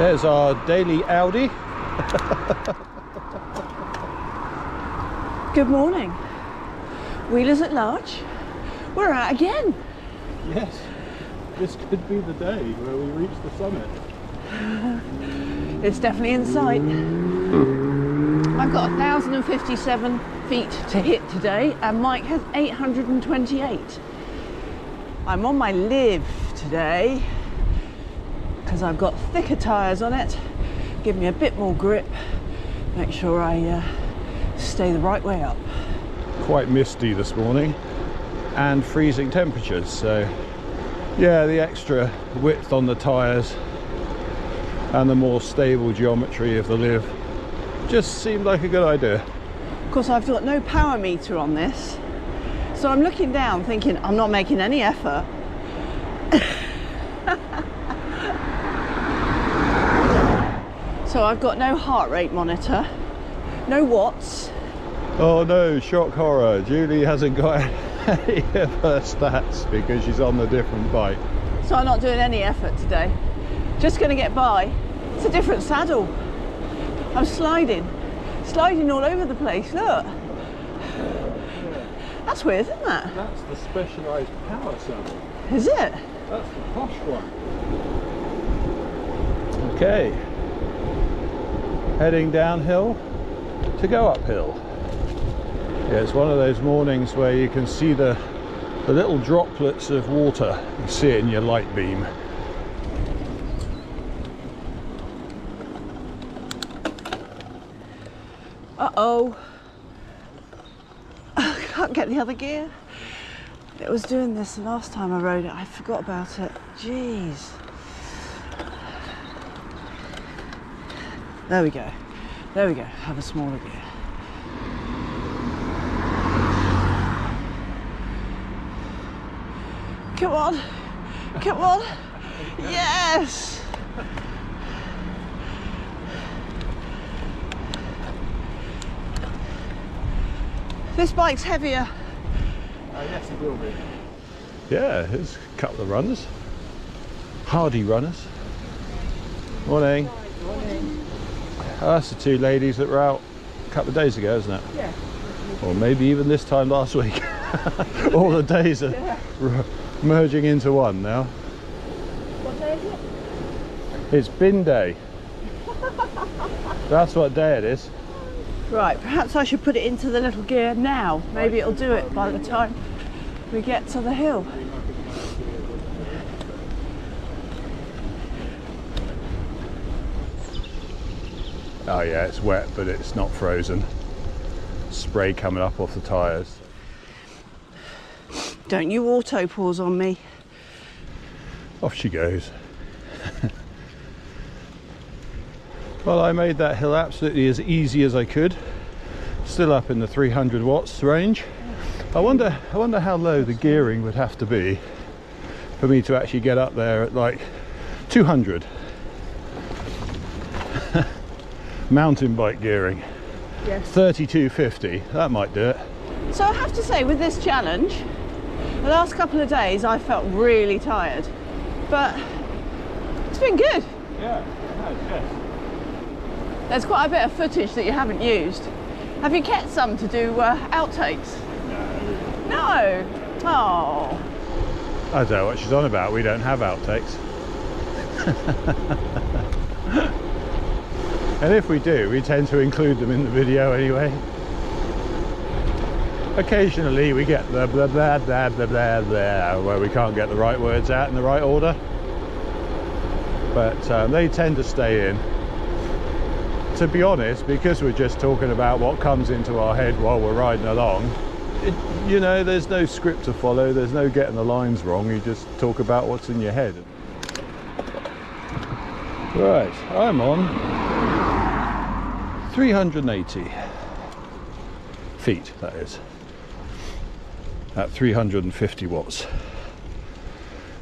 There's our daily Audi. Good morning. Wheelers at large. We're out again. Yes, this could be the day where we reach the summit. It's definitely in sight. I've got 1,057 feet to hit today and Mike has 828. I'm on my live today because I've got thicker tyres on it, give me a bit more grip, make sure I stay the right way up. Quite misty this morning and freezing temperatures, so yeah, the extra width on the tyres and the more stable geometry of the live just seemed like a good idea. Of course, I've got no power meter on this, so I'm looking down thinking I'm not making any effort. So I've got no heart rate monitor, no watts. Oh no, shock horror, Julie hasn't got any of her stats because she's on the different bike. So I'm not doing any effort today, just going to get by. It's a different saddle. I'm sliding all over the place, look. That's weird, isn't that? That's the specialised power saddle. Is it? That's the posh one. Okay, heading downhill to go uphill. Yeah, it's one of those mornings where you can see the little droplets of water. You see it in your light beam. Uh-oh. I can't get the other gear. It was doing this the last time I rode it. I forgot about it. Jeez. There we go. There we go. Have a smaller gear. Come on. Come on. Yes. This bike's heavier. Yes, it will be. Yeah, there's a couple of runners. Hardy runners. Morning. Morning. Oh, that's the two ladies that were out a couple of days ago, isn't it? Yeah. Or maybe even this time last week. All the days are merging into one now. What day is it? It's bin day. That's what day it is. Right, perhaps I should put it into the little gear now. Maybe it'll do it by the time we get to the hill. Oh yeah, it's wet, but it's not frozen. Spray coming up off the tyres. Don't you auto pause on me. Off she goes. Well, I made that hill absolutely as easy as I could. Still up in the 300 watts range. I wonder how low the gearing would have to be for me to actually get up there at like 200. Mountain bike gearing. Yes. 3250, that might do it. So I have to say, with this challenge, the last couple of days I felt really tired, but it's been good. Yeah, yes. There's quite a bit of footage that you haven't used. Have you kept some to do outtakes? No. Oh. I don't know what she's on about, we don't have outtakes. And if we do, we tend to include them in the video anyway. Occasionally we get the blah blah blah blah blah blah where we can't get the right words out in the right order. But they tend to stay in. To be honest, because we're just talking about what comes into our head while we're riding along, you know, there's no script to follow, there's no getting the lines wrong, you just talk about what's in your head. Right, I'm on 380 feet, that is, at 350 watts,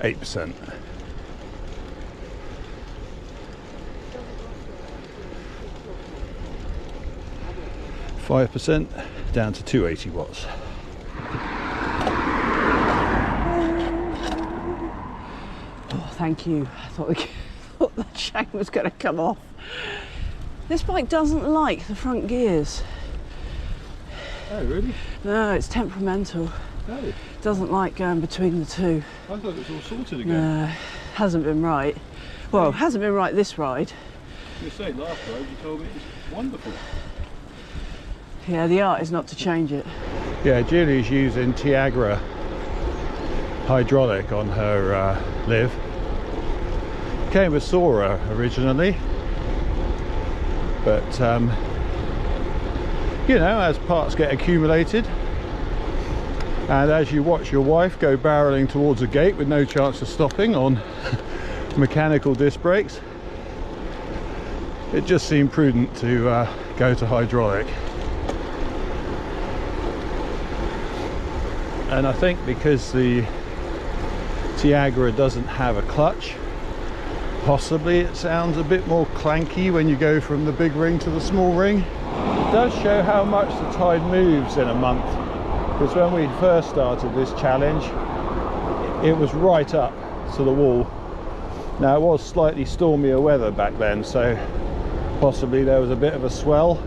8%. 5% down to 280 watts. Oh, thank you. I thought that chain was going to come off. This bike doesn't like the front gears. Oh, really? No, it's temperamental. Oh. Doesn't like going between the two. I thought it was all sorted again. No, hasn't been right. Well, hasn't been right this ride. You say last ride you told me it was wonderful. Yeah, the art is not to change it. Yeah, Julie's using Tiagra hydraulic on her Liv. Came with Sora originally, but you know, as parts get accumulated and as you watch your wife go barreling towards a gate with no chance of stopping on mechanical disc brakes, it just seemed prudent to go to hydraulic. And I think because the Tiagra doesn't have a clutch, possibly it sounds a bit more clanky when you go from the big ring to the small ring. It does show how much the tide moves in a month, because when we first started this challenge it was right up to the wall. Now it was slightly stormier weather back then, so possibly there was a bit of a swell,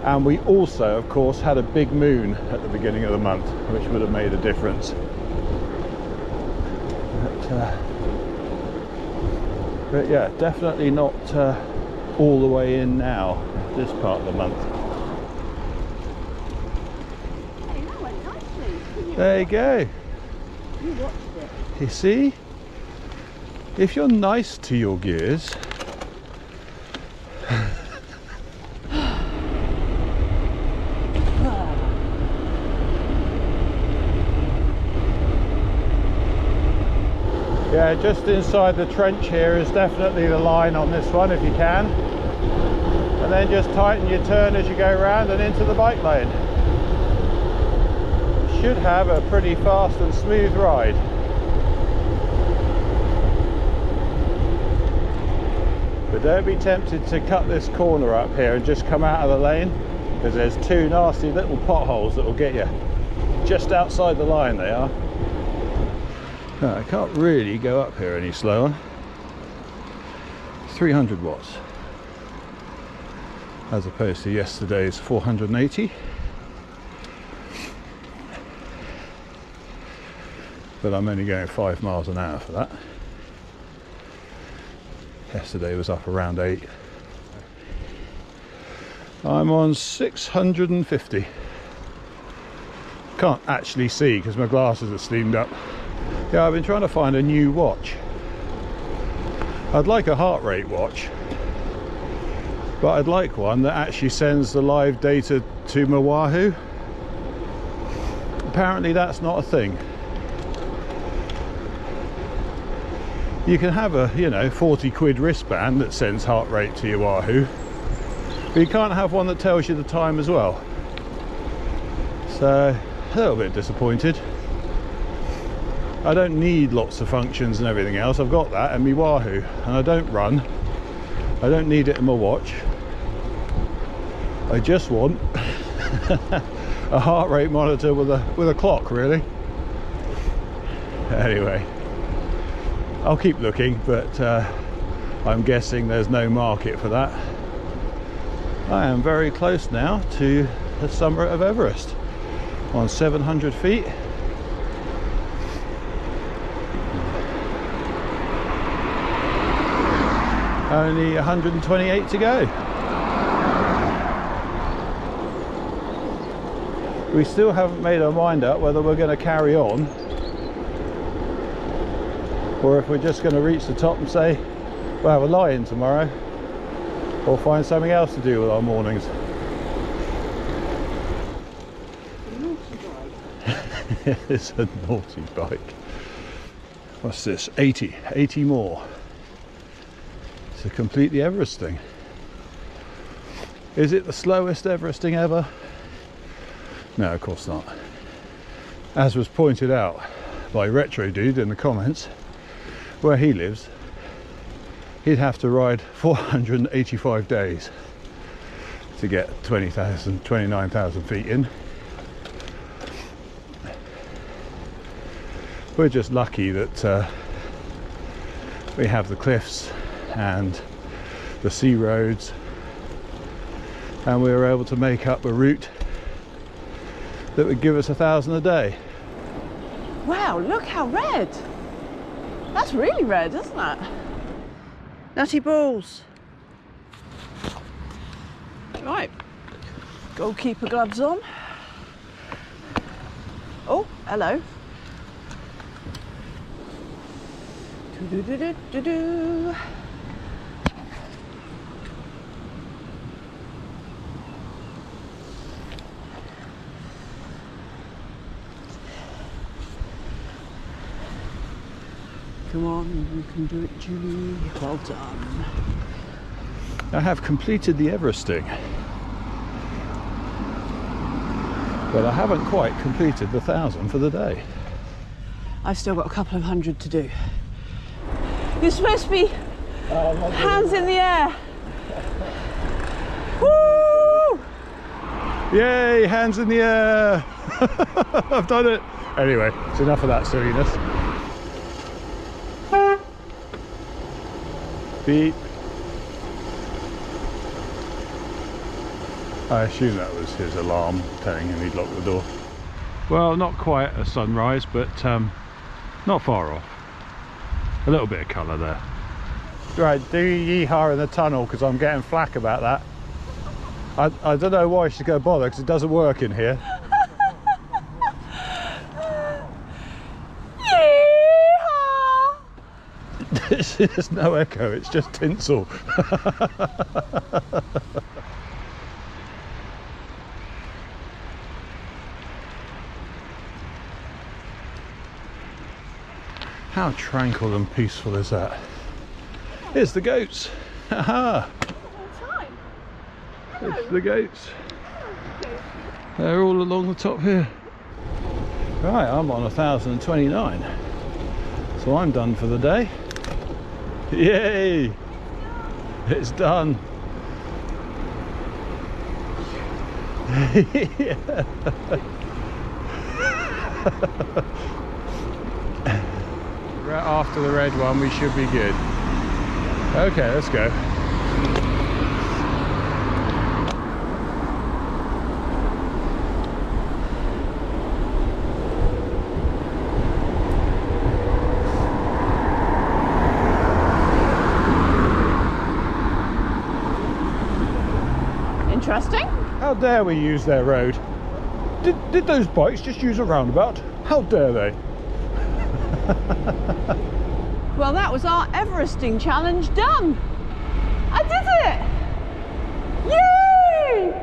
and we also of course had a big moon at the beginning of the month, which would have made a difference. But yeah, definitely not all the way in now, this part of the month. Hey, that went nicely. There you go. You watched it. You see? If you're nice to your gears, yeah, just inside the trench here is definitely the line on this one if you can. And then just tighten your turn as you go around and into the bike lane. Should have a pretty fast and smooth ride. But don't be tempted to cut this corner up here and just come out of the lane, because there's two nasty little potholes that will get you. Just outside the line they are. No, I can't really go up here any slower. 300 watts as opposed to yesterday's 480. But I'm only going 5 miles an hour for that. Yesterday was up around 8. I'm on 650. Can't actually see because my glasses are steamed up. Yeah, I've been trying to find a new watch. I'd like a heart rate watch, but I'd like one that actually sends the live data to my Wahoo. Apparently that's not a thing. You can have a, you know, 40 quid wristband that sends heart rate to your Wahoo, but you can't have one that tells you the time as well. So, a little bit disappointed. I don't need lots of functions and everything else. I've got that in my Wahoo, and I don't run. I don't need it in my watch. I just want a heart rate monitor with a clock, really. Anyway, I'll keep looking, but I'm guessing there's no market for that. I am very close now to the summit of Everest, on 700 feet. Only 128 to go. We still haven't made our mind up whether we're going to carry on, or if we're just going to reach the top and say, well, we'll lie in tomorrow, or find something else to do with our mornings. It's a naughty bike. What's this? 80 more. To complete the Everesting. Is it the slowest Everesting ever? No, of course not. As was pointed out by Retro Dude in the comments, where he lives, he'd have to ride 485 days to get 29,000 feet in. We're just lucky that we have the cliffs and the sea roads, and we were able to make up a route that would give us 1,000 a day. Wow, look how red. That's really red, isn't it? Nutty balls. Right, goalkeeper gloves on. Oh, hello. Do-do-do-do-do-do. Come on, you can do it, Julie. Well done. I have completed the Everesting, but I haven't quite completed the 1,000 for the day. I've still got a couple of hundred to do. You're supposed to be hands in the air. Woo! Yay, hands in the air! I've done it! Anyway, it's enough of that silliness. Beep. I assume that was his alarm telling him he'd locked the door. Well, not quite a sunrise, but not far off. A little bit of colour there. Right, do yeehaw in the tunnel, because I'm getting flack about that. I don't know why she's going to bother, because it doesn't work in here. There's no echo, it's just tinsel. How tranquil and peaceful is that? Here's the goats. Haha. It's the goats. They're all along the top here. Right, I'm on 1,029. So I'm done for the day. Yay! It's done. Right after the red one, we should be good. Okay, let's go. Interesting. How dare we use their road? Did those bikes just use a roundabout? How dare they? Well, that was our Everesting challenge done. I did it! Yay!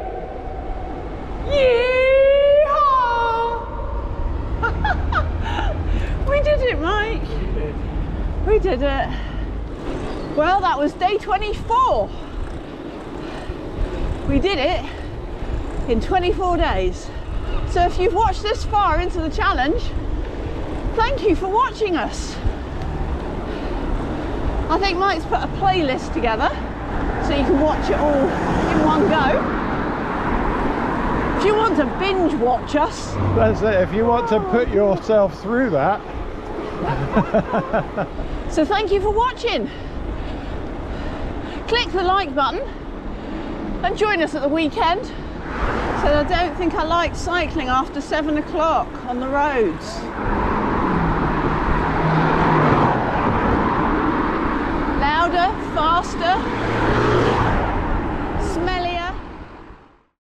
Yeehaw! We did it, Mike. We did it. Well, that was day 24. We did it in 24 days. So if you've watched this far into the challenge, thank you for watching us. I think Mike's put a playlist together so you can watch it all in one go. If you want to binge watch us. That's it, if you want to put yourself through that. So thank you for watching. Click the like button and join us at the weekend. So I don't think I like cycling after 7 o'clock on the roads. Louder, faster.